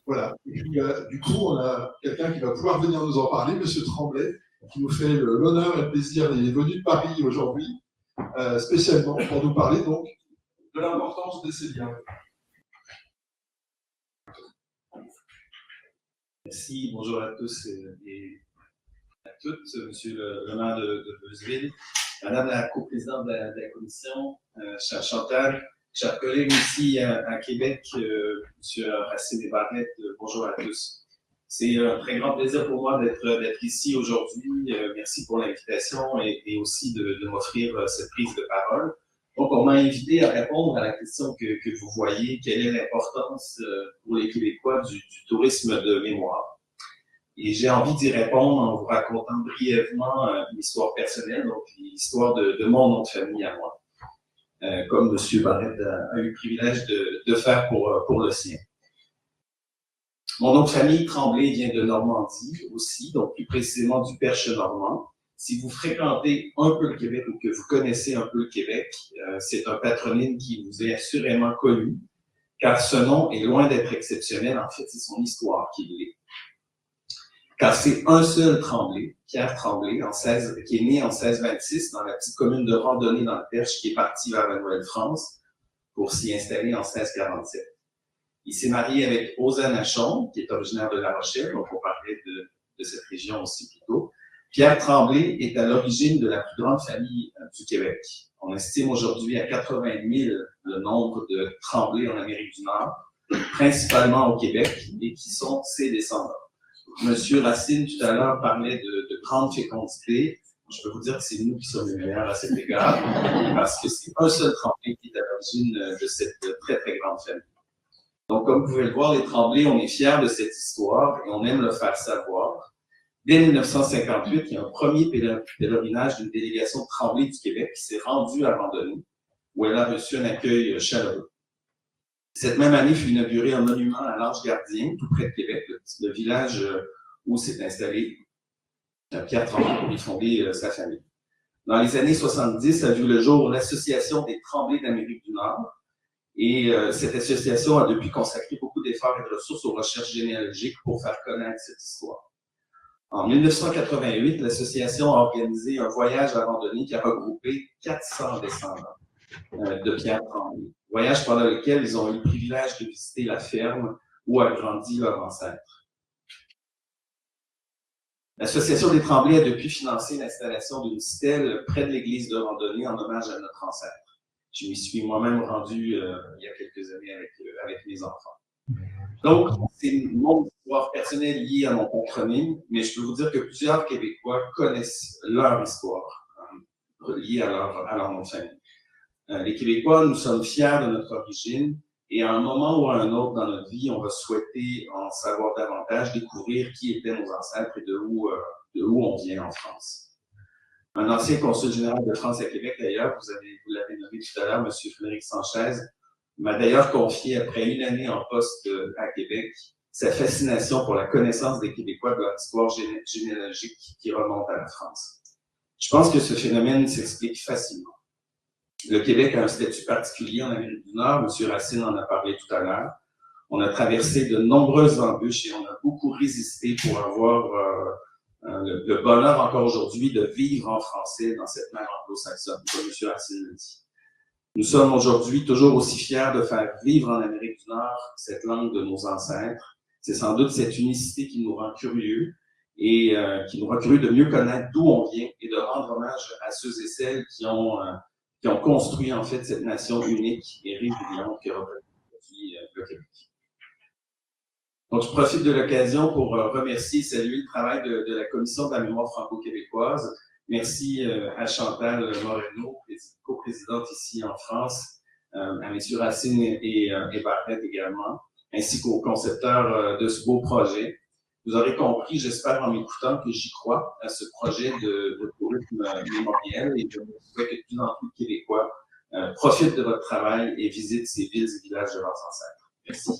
Voilà. Et puis, du coup, on a quelqu'un qui va pouvoir venir nous en parler, M. Tremblay, qui nous fait l'honneur et le plaisir. Il est venu de Paris aujourd'hui, spécialement pour nous parler donc de l'importance de ces liens. Merci, bonjour à tous et à toutes, Monsieur le maire de Beuzeville, Madame la coprésidente de la commission, chère Chantal, chers collègues ici à Québec, Monsieur Racine et Barrette, bonjour à tous. C'est un très grand plaisir pour moi d'être ici aujourd'hui. Merci pour l'invitation et aussi de m'offrir cette prise de parole. Donc, on m'a invité à répondre à la question que vous voyez, quelle est l'importance pour les Québécois du tourisme de mémoire. Et j'ai envie d'y répondre en vous racontant brièvement une histoire personnelle, donc l'histoire de mon nom de famille à moi, comme M. Barrette a eu le privilège de faire pour le sien. Mon nom de famille, Tremblay, vient de Normandie aussi, donc plus précisément du Perche normand. Si vous fréquentez un peu le Québec ou que vous connaissez un peu le Québec, c'est un patronyme qui vous est assurément connu, car ce nom est loin d'être exceptionnel. En fait, c'est son histoire qui l'est. Car c'est un seul Tremblay, Pierre Tremblay, qui est né en 1626 dans la petite commune de Randonnée dans le Perche, qui est parti vers la Nouvelle-France pour s'y installer en 1647. Il s'est marié avec Ozanne Achon, qui est originaire de La Rochelle, donc on parlait de cette région aussi plus tôt. Pierre Tremblay est à l'origine de la plus grande famille du Québec. On estime aujourd'hui à 80 000 le nombre de Tremblay en Amérique du Nord, principalement au Québec, et qui sont ses descendants. Monsieur Racine, tout à l'heure, parlait de grande fécondité. Je peux vous dire que c'est nous qui sommes les meilleurs à cet égard, parce que c'est un seul Tremblay qui est à l'origine de cette très, très grande famille. Donc, comme vous pouvez le voir, les Tremblay, on est fiers de cette histoire et on aime le faire savoir. Dès 1958, il y a un premier pèlerinage d'une délégation de Tremblay du Québec qui s'est rendue à Randonnée, où elle a reçu un accueil chaleureux. Cette même année fut inauguré un monument à l'Ange Gardien, tout près de Québec, le village où s'est installé Pierre Tremblay pour y fonder sa famille. Dans les années 70, a vu le jour l'Association des Tremblay d'Amérique du Nord, et cette association a depuis consacré beaucoup d'efforts et de ressources aux recherches généalogiques pour faire connaître cette histoire. En 1988, l'association a organisé un voyage à Randonnée qui a regroupé 400 descendants de Pierre Tremblay. Voyage pendant lequel ils ont eu le privilège de visiter la ferme où a grandi leur ancêtre. L'Association des Tremblay a depuis financé l'installation d'une stèle près de l'église de Randonnée en hommage à notre ancêtre. Je m'y suis moi-même rendu il y a quelques années avec mes enfants. Donc, c'est mon histoire personnelle liée à mon patronyme, mais je peux vous dire que plusieurs Québécois connaissent leur histoire liée à leur nom de famille. Les Québécois, nous sommes fiers de notre origine et à un moment ou à un autre dans notre vie, on va souhaiter en savoir davantage, découvrir qui étaient nos ancêtres et de où on vient en France. Un ancien consul général de France à Québec, d'ailleurs, vous l'avez nommé tout à l'heure, M. Frédéric Sanchez, m'a d'ailleurs confié, après une année en poste à Québec, sa fascination pour la connaissance des Québécois de leur histoire généalogique qui remonte à la France. Je pense que ce phénomène s'explique facilement. Le Québec a un statut particulier en Amérique du Nord, M. Racine en a parlé tout à l'heure. On a traversé de nombreuses embûches et on a beaucoup résisté pour avoir le bonheur encore aujourd'hui de vivre en français dans cette mer anglo-saxonne, comme M. Racine le dit. Nous sommes aujourd'hui toujours aussi fiers de faire vivre en Amérique du Nord cette langue de nos ancêtres. C'est sans doute cette unicité qui nous rend curieux et qui nous rend curieux de mieux connaître d'où on vient et de rendre hommage à ceux et celles qui ont construit en fait cette nation unique et résiliente que représente aujourd'hui le Québec. Donc, je profite de l'occasion pour remercier et saluer le travail de la Commission de la mémoire franco-québécoise. Merci à Chantal Moreno, coprésidente ici en France, à M. Racine et Barrette également, ainsi qu'aux concepteurs de ce beau projet. Vous aurez compris, j'espère en m'écoutant, que j'y crois à ce projet de tourisme mémoriel et je souhaite que de plus en plus de Québécois profitent de votre travail et visitent ces villes et villages de leurs ancêtres. Merci.